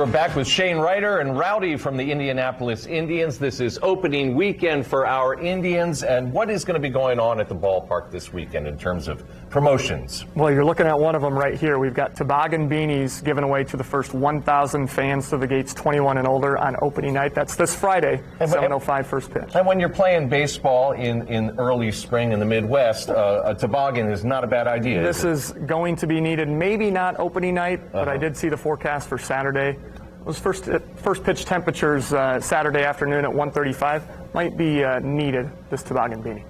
We're back with Shane Reiter and Rowdy from the Indianapolis Indians. This is opening weekend for our Indians. And what is going to be going on at the ballpark this weekend in terms of promotions? Well, you're looking at one of them right here. We've got toboggan beanies given away to the first 1,000 fans to the gates 21 and older on opening night. That's this Friday, 7:05 first pitch. And when you're playing baseball in early spring in the Midwest, a toboggan is not a bad idea. This is going to be needed. Maybe not opening night, but I did see the forecast for Saturday. Those first pitch temperatures Saturday afternoon at 1:35 might be needed, this toboggan beanie.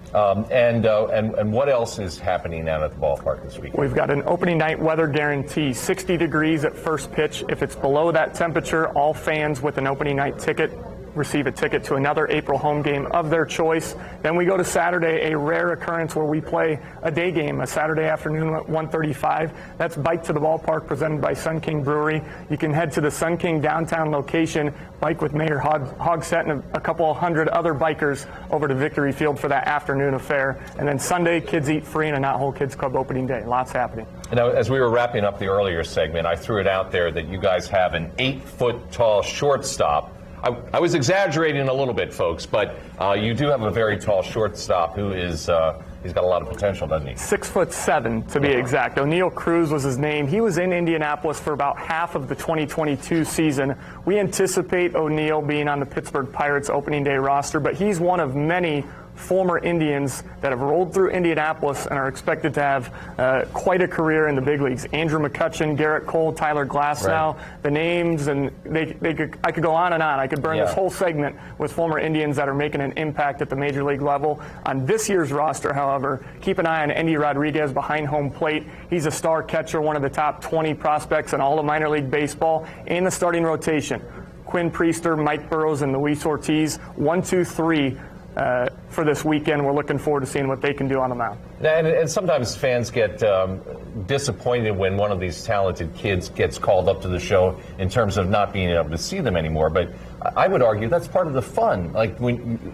And what else is happening out at the ballpark this weekend? We've got an opening night weather guarantee, 60 degrees at first pitch. If it's below that temperature, all fans with an opening night ticket receive a ticket to another April home game of their choice. Then we go to Saturday, a rare occurrence where we play a day game, a Saturday afternoon at 1:35. That's Bike to the Ballpark presented by Sun King Brewery. You can head to the Sun King downtown location, bike with Mayor Hogsett and a couple hundred other bikers over to Victory Field for that afternoon affair. And then Sunday, kids eat free and a Not Whole Kids Club opening day. Lots happening. Now, as we were wrapping up the earlier segment, I threw it out there that you guys have an 8-foot-tall shortstop. I was exaggerating a little bit, folks, but you do have a very tall shortstop who is he's got a lot of potential, doesn't he? 6'7" to be exact. O'Neal Cruz was his name. He was in Indianapolis for about half of the 2022 season. We anticipate O'Neal being on the Pittsburgh Pirates opening day roster, but he's one of many former Indians that have rolled through Indianapolis and are expected to have quite a career in the big leagues. Andrew McCutchen, Garrett Cole, Tyler Glasnow, the names, and I could go on and on. I could burn this whole segment with former Indians that are making an impact at the major league level. On this year's roster, however, keep an eye on Endy Rodriguez behind home plate. He's a star catcher, one of the top 20 prospects in all of minor league baseball, in the starting rotation. Quinn Priester, Mike Burrows, and Luis Ortiz, 1, 2, 3. For this weekend. We're looking forward to seeing what they can do on the mound. And sometimes fans get disappointed when one of these talented kids gets called up to the show in terms of not being able to see them anymore. But I would argue that's part of the fun.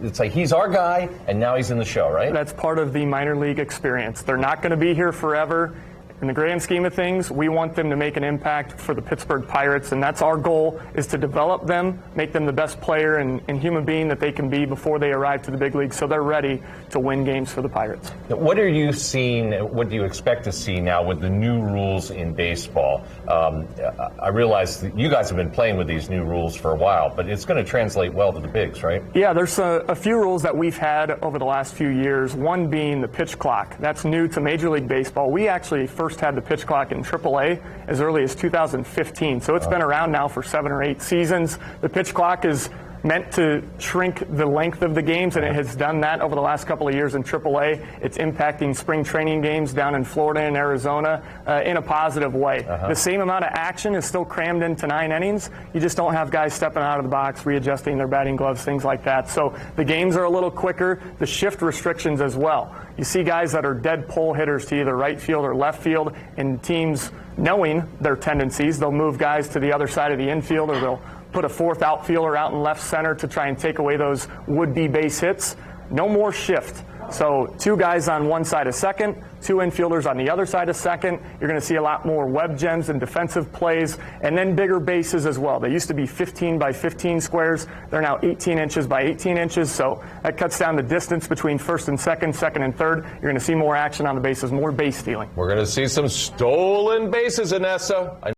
It's like he's our guy, and now he's in the show, right? That's part of the minor league experience. They're not going to be here forever. In the grand scheme of things, we want them to make an impact for the Pittsburgh Pirates, and that's our goal, is to develop them, make them the best player and human being that they can be before they arrive to the big league, so they're ready to win games for the Pirates. What are you seeing, what do you expect to see now with the new rules in baseball? I realize that you guys have been playing with these new rules for a while, but it's going to translate well to the bigs, right? Yeah, there's a few rules that we've had over the last few years, one being the pitch clock. That's new to Major League Baseball. We actually first had the pitch clock in AAA as early as 2015, so it's been around now for 7 or 8 seasons. The pitch clock is meant to shrink the length of the games, and it has done that over the last couple of years in AAA. It's impacting spring training games down in Florida and Arizona in a positive way. The same amount of action is still crammed into 9 innings. You just don't have guys stepping out of the box, readjusting their batting gloves, things like that. So the games are a little quicker. The shift restrictions as well. You see guys that are dead pull hitters to either right field or left field, and teams, knowing their tendencies, they'll move guys to the other side of the infield, or they'll put a 4th outfielder out in left center to try and take away those would-be base hits. No more shift. So 2 guys on one side of second, 2 infielders on the other side of second. You're going to see a lot more web gems and defensive plays, and then bigger bases as well. They used to be 15 by 15 squares. They're now 18 inches by 18 inches, so that cuts down the distance between first and second, second and third. You're going to see more action on the bases, more base stealing. We're going to see some stolen bases, Anessa.